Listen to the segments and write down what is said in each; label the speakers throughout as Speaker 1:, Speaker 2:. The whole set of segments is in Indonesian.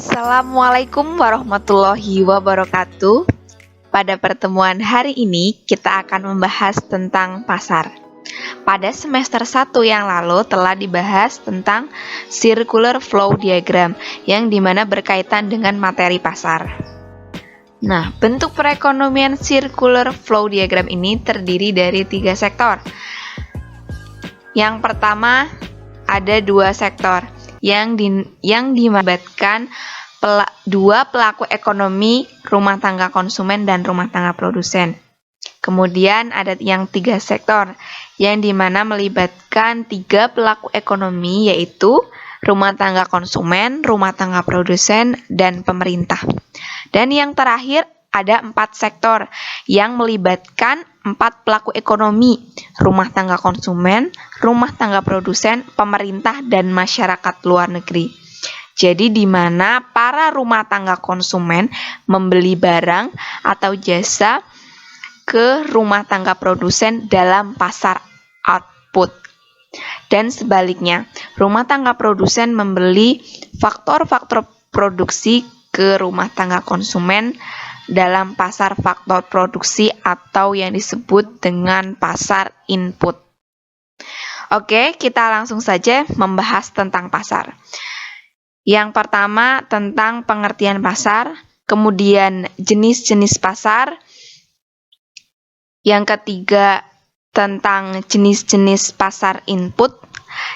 Speaker 1: Assalamualaikum warahmatullahi wabarakatuh. Pada pertemuan hari ini, kita akan membahas tentang pasar. Pada semester 1 yang lalu telah dibahas tentang circular flow diagram, yang dimana berkaitan dengan materi pasar. Nah, bentuk perekonomian circular flow diagram ini terdiri dari 3 sektor. Yang pertama, ada 2 sektor yang melibatkan dua pelaku ekonomi, rumah tangga konsumen dan rumah tangga produsen. Kemudian ada yang 3 sektor yang dimana melibatkan 3 pelaku ekonomi, yaitu rumah tangga konsumen, rumah tangga produsen, dan pemerintah. Dan yang terakhir ada 4 sektor yang melibatkan 4 pelaku ekonomi, rumah tangga konsumen, rumah tangga produsen, pemerintah, dan masyarakat luar negeri. Jadi di mana para rumah tangga konsumen membeli barang atau jasa ke rumah tangga produsen dalam pasar output. Dan sebaliknya, rumah tangga produsen membeli faktor-faktor produksi ke rumah tangga konsumen dalam pasar faktor produksi atau yang disebut dengan pasar input. Oke, kita langsung saja membahas tentang pasar. Yang pertama tentang pengertian pasar, kemudian jenis-jenis pasar. Yang ketiga tentang jenis-jenis pasar input,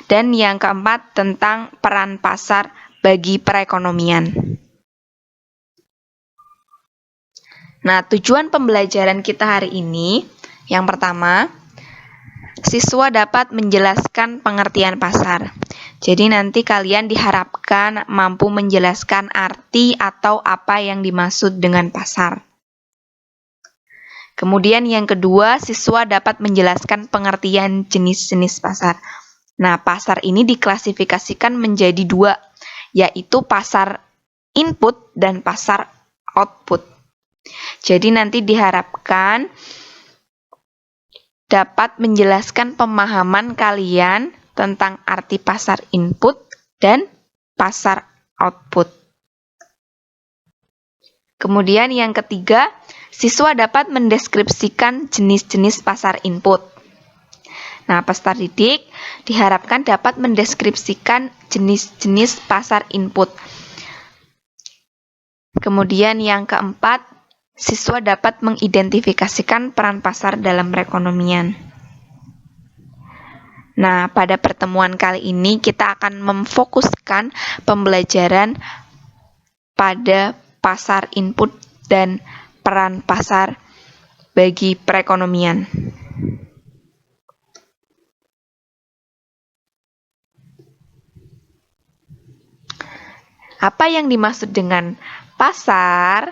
Speaker 1: dan yang keempat tentang peran pasar bagi perekonomian. Nah, tujuan pembelajaran kita hari ini, yang pertama, siswa dapat menjelaskan pengertian pasar. Jadi nanti kalian diharapkan mampu menjelaskan arti atau apa yang dimaksud dengan pasar. Kemudian yang kedua, siswa dapat menjelaskan pengertian jenis-jenis pasar. Nah, pasar ini diklasifikasikan menjadi 2, yaitu pasar input dan pasar output. Jadi nanti diharapkan dapat menjelaskan pemahaman kalian tentang arti pasar input dan pasar output. Kemudian yang ketiga, siswa dapat mendeskripsikan jenis-jenis pasar input. Nah, peserta didik diharapkan dapat mendeskripsikan jenis-jenis pasar input. Kemudian yang keempat, siswa dapat mengidentifikasikan peran pasar dalam perekonomian. Nah, pada pertemuan kali ini kita akan memfokuskan pembelajaran pada pasar input dan peran pasar bagi perekonomian. Apa yang dimaksud dengan pasar?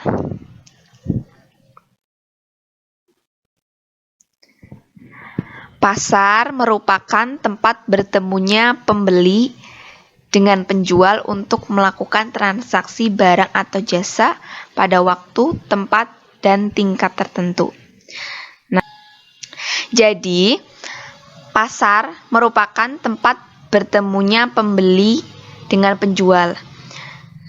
Speaker 1: Pasar merupakan tempat bertemunya pembeli dengan penjual untuk melakukan transaksi barang atau jasa pada waktu, tempat, dan tingkat tertentu. Nah, jadi pasar merupakan tempat bertemunya pembeli dengan penjual.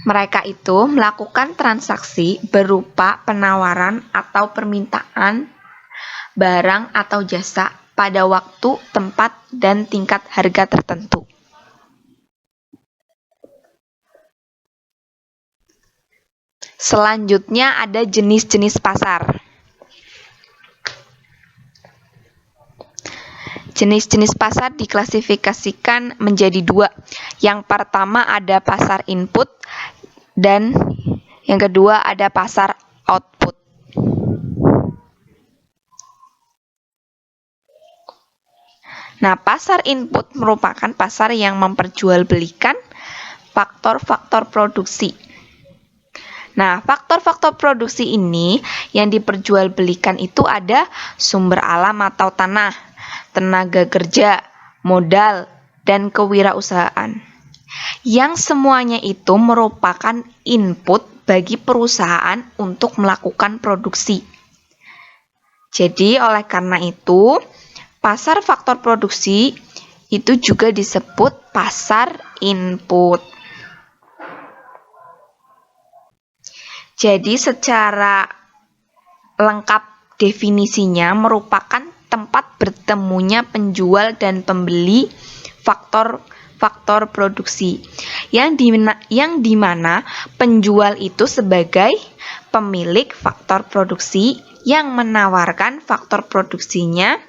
Speaker 1: Mereka itu melakukan transaksi berupa penawaran atau permintaan barang atau jasa pada waktu, tempat, dan tingkat harga tertentu. Selanjutnya ada jenis-jenis pasar. Jenis-jenis pasar diklasifikasikan menjadi 2. Yang pertama ada pasar input dan yang kedua ada pasar output. Nah, pasar input merupakan pasar yang memperjualbelikan faktor-faktor produksi. Nah, faktor-faktor produksi ini yang diperjualbelikan itu ada sumber alam atau tanah, tenaga kerja, modal, dan kewirausahaan. Yang semuanya itu merupakan input bagi perusahaan untuk melakukan produksi. Jadi, oleh karena itu, pasar faktor produksi itu juga disebut pasar input. Jadi secara lengkap definisinya merupakan tempat bertemunya penjual dan pembeli faktor produksi yang dimana penjual itu sebagai pemilik faktor produksi yang menawarkan faktor produksinya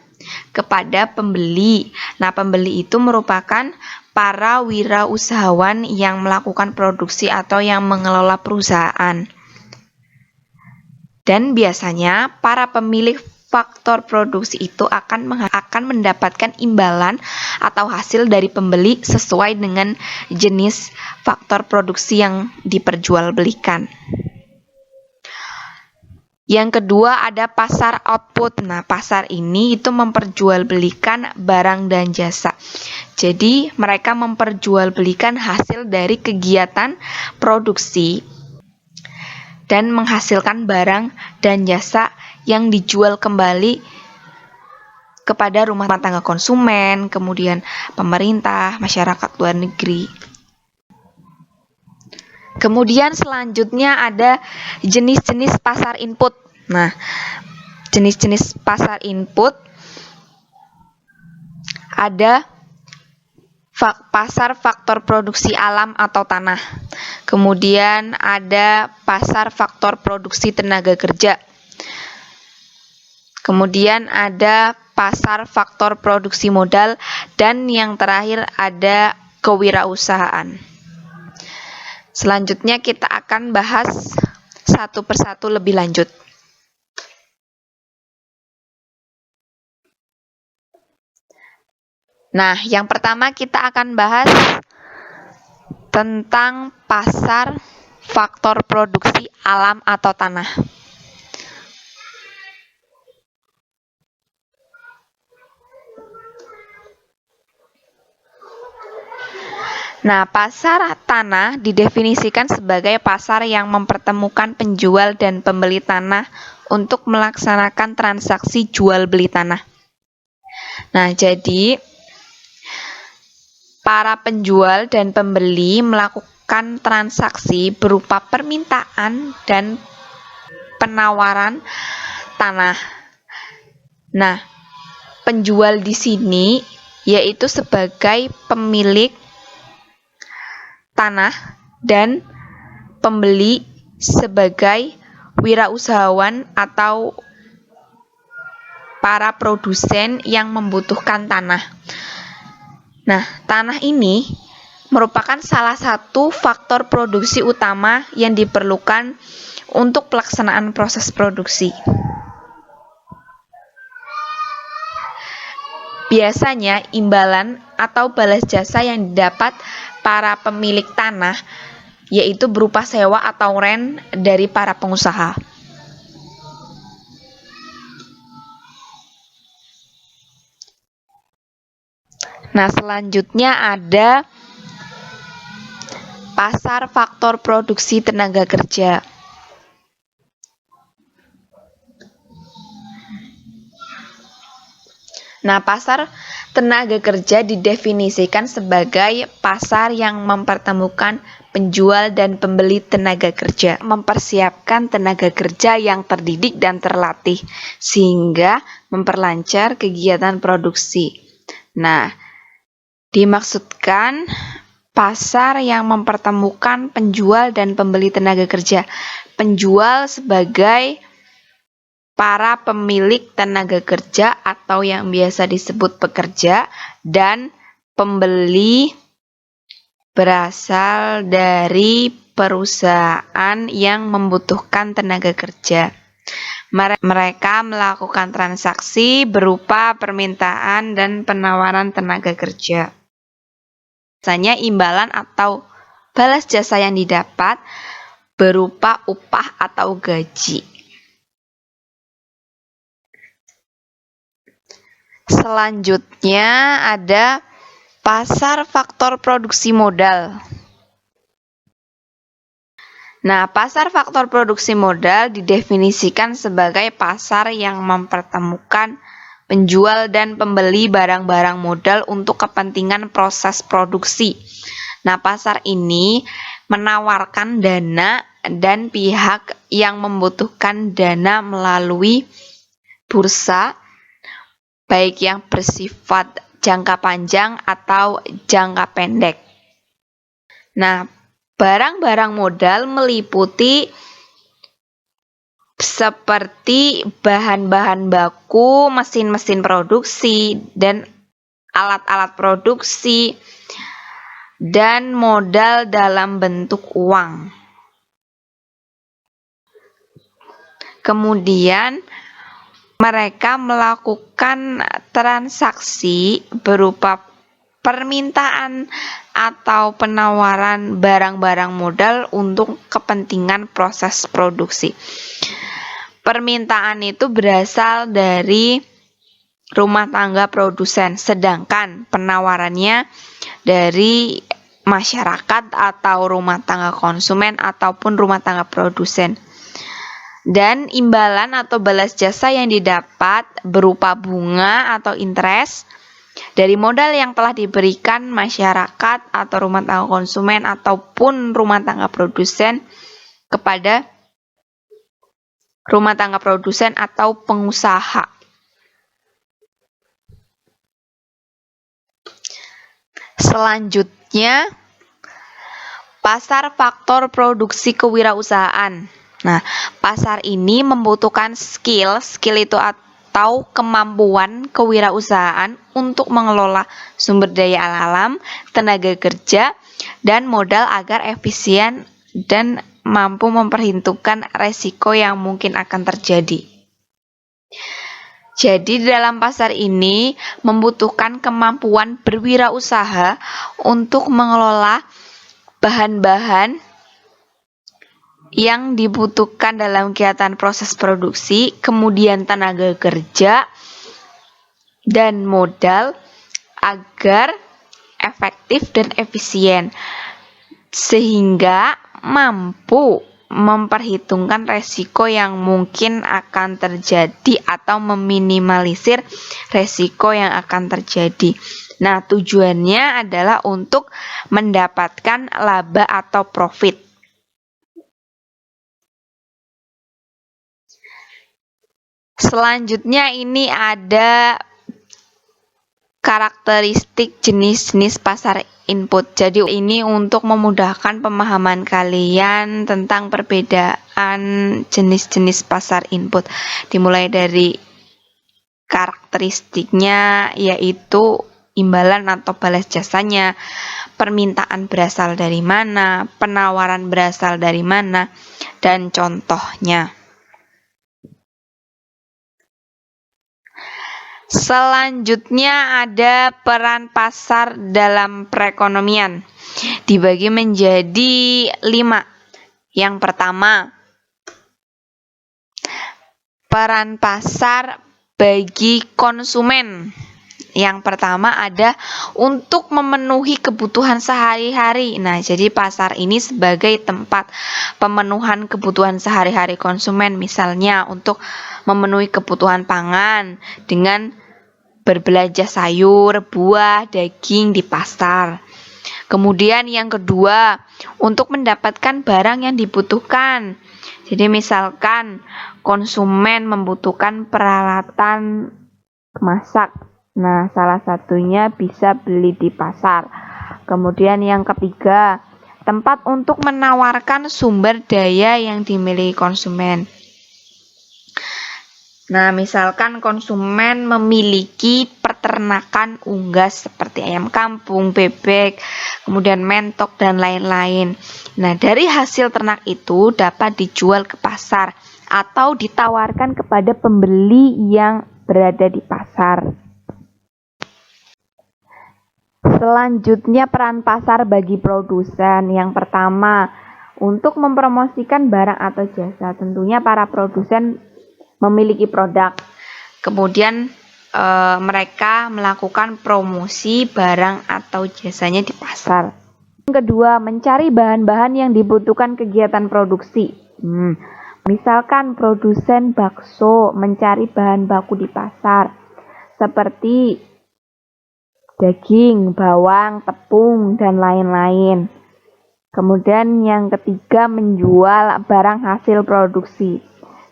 Speaker 1: kepada pembeli. Nah, pembeli itu merupakan para wirausahawan yang melakukan produksi atau yang mengelola perusahaan. Dan biasanya para pemilik faktor produksi itu akan mendapatkan imbalan atau hasil dari pembeli sesuai dengan jenis faktor produksi yang diperjualbelikan. Yang kedua ada pasar output. Nah, pasar ini itu memperjualbelikan barang dan jasa. Jadi, mereka memperjualbelikan hasil dari kegiatan produksi dan menghasilkan barang dan jasa yang dijual kembali kepada rumah tangga konsumen, kemudian pemerintah, masyarakat luar negeri. Kemudian selanjutnya ada jenis-jenis pasar input. Nah, jenis-jenis pasar input ada pasar faktor produksi alam atau tanah. Kemudian ada pasar faktor produksi tenaga kerja. Kemudian ada pasar faktor produksi modal dan yang terakhir ada kewirausahaan. Selanjutnya kita akan bahas satu persatu lebih lanjut. Nah, yang pertama kita akan bahas tentang pasar faktor produksi alam atau tanah. Nah, pasar tanah didefinisikan sebagai pasar yang mempertemukan penjual dan pembeli tanah untuk melaksanakan transaksi jual beli tanah. Nah, jadi para penjual dan pembeli melakukan transaksi berupa permintaan dan penawaran tanah. Nah, penjual di sini yaitu sebagai pemilik tanah dan pembeli sebagai wirausahawan atau para produsen yang membutuhkan tanah. Nah, tanah ini merupakan salah satu faktor produksi utama yang diperlukan untuk pelaksanaan proses produksi. Biasanya imbalan atau balas jasa yang didapat para pemilik tanah yaitu berupa sewa atau rent dari para pengusaha. Nah, selanjutnya ada pasar faktor produksi tenaga kerja. Nah, pasar tenaga kerja didefinisikan sebagai pasar yang mempertemukan penjual dan pembeli tenaga kerja, mempersiapkan tenaga kerja yang terdidik dan terlatih, sehingga memperlancar kegiatan produksi. Nah, dimaksudkan pasar yang mempertemukan penjual dan pembeli tenaga kerja. Penjual sebagai para pemilik tenaga kerja atau yang biasa disebut pekerja, dan pembeli berasal dari perusahaan yang membutuhkan tenaga kerja. Mereka melakukan transaksi berupa permintaan dan penawaran tenaga kerja. Biasanya imbalan atau balas jasa yang didapat berupa upah atau gaji. Selanjutnya ada pasar faktor produksi modal. Nah, pasar faktor produksi modal didefinisikan sebagai pasar yang mempertemukan penjual dan pembeli barang-barang modal untuk kepentingan proses produksi. Nah, pasar ini menawarkan dana dan pihak yang membutuhkan dana melalui bursa, baik yang bersifat jangka panjang atau jangka pendek. Nah, barang-barang modal meliputi seperti bahan-bahan baku, mesin-mesin produksi, dan alat-alat produksi, dan modal dalam bentuk uang. Kemudian mereka melakukan transaksi berupa permintaan atau penawaran barang-barang modal untuk kepentingan proses produksi. Permintaan itu berasal dari rumah tangga produsen, sedangkan penawarannya dari masyarakat atau rumah tangga konsumen ataupun rumah tangga produsen. Dan imbalan atau balas jasa yang didapat berupa bunga atau interest dari modal yang telah diberikan masyarakat atau rumah tangga konsumen ataupun rumah tangga produsen kepada rumah tangga produsen atau pengusaha. Selanjutnya, pasar faktor produksi kewirausahaan. Nah, pasar ini membutuhkan skill itu atau kemampuan kewirausahaan untuk mengelola sumber daya alam, tenaga kerja, dan modal agar efisien dan mampu memperhitungkan resiko yang mungkin akan terjadi. Jadi dalam pasar ini membutuhkan kemampuan berwirausaha untuk mengelola bahan-bahan yang dibutuhkan dalam kegiatan proses produksi, kemudian tenaga kerja dan modal agar efektif dan efisien, sehingga mampu memperhitungkan resiko yang mungkin akan terjadi atau meminimalisir resiko yang akan terjadi. Nah, tujuannya adalah untuk mendapatkan laba atau profit. Selanjutnya ini ada karakteristik jenis-jenis pasar input. Jadi ini untuk memudahkan pemahaman kalian tentang perbedaan jenis-jenis pasar input. Dimulai dari karakteristiknya, yaitu imbalan atau balas jasanya, permintaan berasal dari mana, penawaran berasal dari mana, dan contohnya. Selanjutnya ada peran pasar dalam perekonomian. Dibagi menjadi 5. Yang pertama, peran pasar bagi konsumen. Yang pertama ada untuk memenuhi kebutuhan sehari-hari. Nah, jadi pasar ini sebagai tempat pemenuhan kebutuhan sehari-hari konsumen, misalnya untuk memenuhi kebutuhan pangan dengan berbelanja sayur, buah, daging di pasar. Kemudian yang kedua, untuk mendapatkan barang yang dibutuhkan. Jadi misalkan konsumen membutuhkan peralatan masak. Nah, salah satunya bisa beli di pasar. Kemudian yang ketiga, tempat untuk menawarkan sumber daya yang dimiliki konsumen. Nah, misalkan konsumen memiliki peternakan unggas seperti ayam kampung, bebek, kemudian mentok, dan lain-lain. Nah, dari hasil ternak itu dapat dijual ke pasar atau ditawarkan kepada pembeli yang berada di pasar. Selanjutnya peran pasar bagi produsen. Yang pertama, untuk mempromosikan barang atau jasa. Tentunya para produsen memiliki produk, kemudian mereka melakukan promosi barang atau jasanya di pasar. Yang kedua, mencari bahan-bahan yang dibutuhkan kegiatan produksi. Misalkan produsen bakso mencari bahan baku di pasar seperti daging, bawang, tepung, dan lain-lain. Kemudian yang ketiga, menjual barang hasil produksi.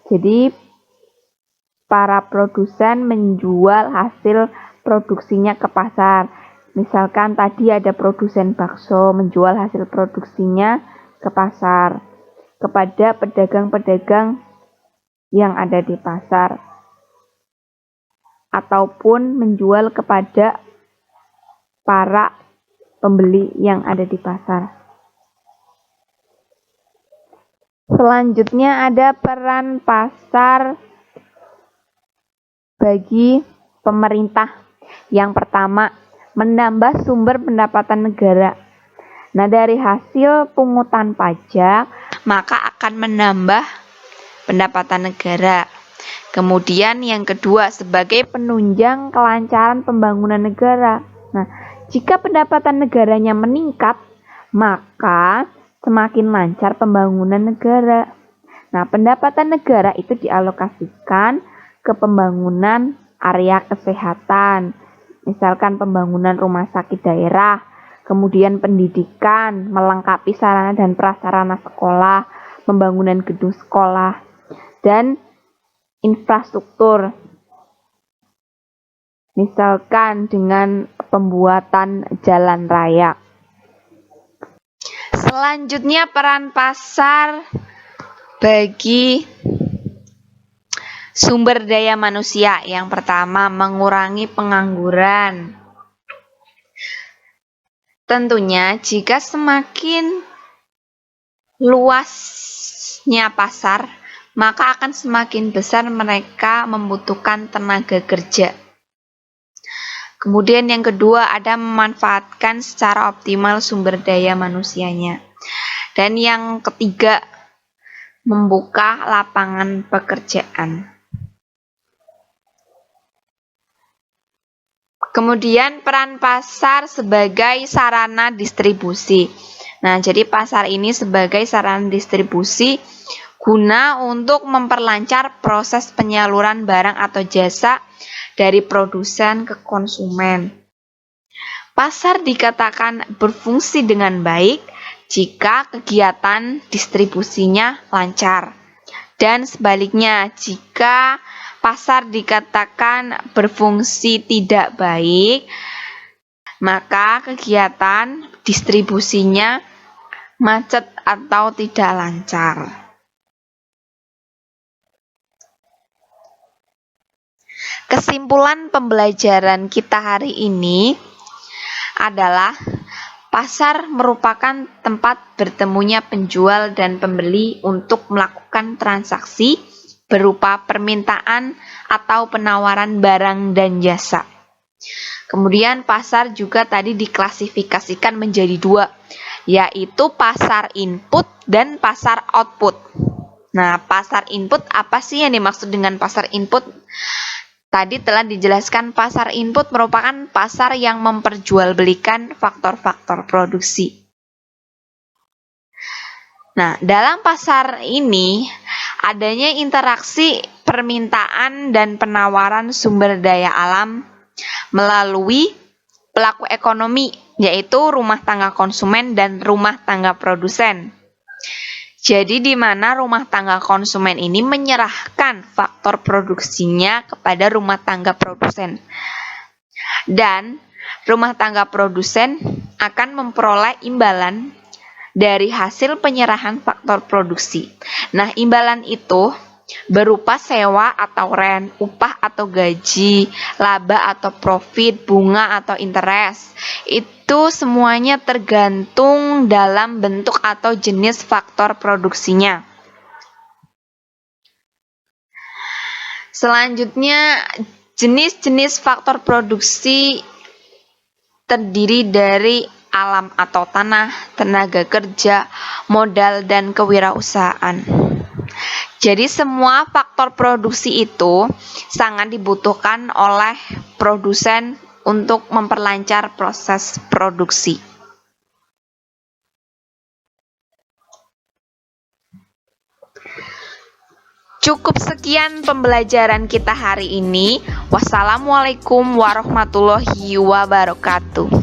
Speaker 1: Jadi para produsen menjual hasil produksinya ke pasar. Misalkan tadi ada produsen bakso menjual hasil produksinya ke pasar kepada pedagang-pedagang yang ada di pasar, ataupun menjual kepada para pembeli yang ada di pasar. Selanjutnya ada peran pasar bagi pemerintah. Yang pertama, menambah sumber pendapatan negara. Nah, dari hasil pungutan pajak, maka akan menambah pendapatan negara. Kemudian yang kedua, sebagai penunjang kelancaran pembangunan negara. Nah, jika pendapatan negaranya meningkat, maka semakin lancar pembangunan negara. Nah, pendapatan negara itu dialokasikan ke pembangunan area kesehatan, misalkan pembangunan rumah sakit daerah, kemudian pendidikan, melengkapi sarana dan prasarana sekolah, pembangunan gedung sekolah, dan infrastruktur, misalkan dengan pembuatan jalan raya. Selanjutnya, peran pasar bagi sumber daya manusia. Yang pertama, mengurangi pengangguran. Tentunya jika semakin luasnya pasar, maka akan semakin besar mereka membutuhkan tenaga kerja. Kemudian yang kedua, ada memanfaatkan secara optimal sumber daya manusianya. Dan yang ketiga, membuka lapangan pekerjaan. Kemudian peran pasar sebagai sarana distribusi. Nah, jadi pasar ini sebagai sarana distribusi guna untuk memperlancar proses penyaluran barang atau jasa dari produsen ke konsumen. Pasar dikatakan berfungsi dengan baik jika kegiatan distribusinya lancar. Dan sebaliknya, jika pasar dikatakan berfungsi tidak baik, maka kegiatan distribusinya macet atau tidak lancar. Kesimpulan pembelajaran kita hari ini adalah pasar merupakan tempat bertemunya penjual dan pembeli untuk melakukan transaksi berupa permintaan atau penawaran barang dan jasa. Kemudian pasar juga tadi diklasifikasikan menjadi dua, yaitu pasar input dan pasar output. Nah, pasar input apa sih yang dimaksud dengan pasar input? Tadi telah dijelaskan, pasar input merupakan pasar yang memperjualbelikan faktor-faktor produksi. Nah, dalam pasar ini adanya interaksi permintaan dan penawaran sumber daya alam melalui pelaku ekonomi, yaitu rumah tangga konsumen dan rumah tangga produsen. Jadi di mana rumah tangga konsumen ini menyerahkan faktor produksinya kepada rumah tangga produsen. Dan rumah tangga produsen akan memperoleh imbalan dari hasil penyerahan faktor produksi. Nah, imbalan itu berupa sewa atau rent, upah atau gaji, laba atau profit, bunga atau interest. Itu semuanya tergantung dalam bentuk atau jenis faktor produksinya. Selanjutnya, jenis-jenis faktor produksi terdiri dari alam atau tanah, tenaga kerja, modal, dan kewirausahaan. Jadi semua faktor produksi itu sangat dibutuhkan oleh produsen untuk memperlancar proses produksi. Cukup sekian pembelajaran kita hari ini. Wassalamualaikum warahmatullahi wabarakatuh.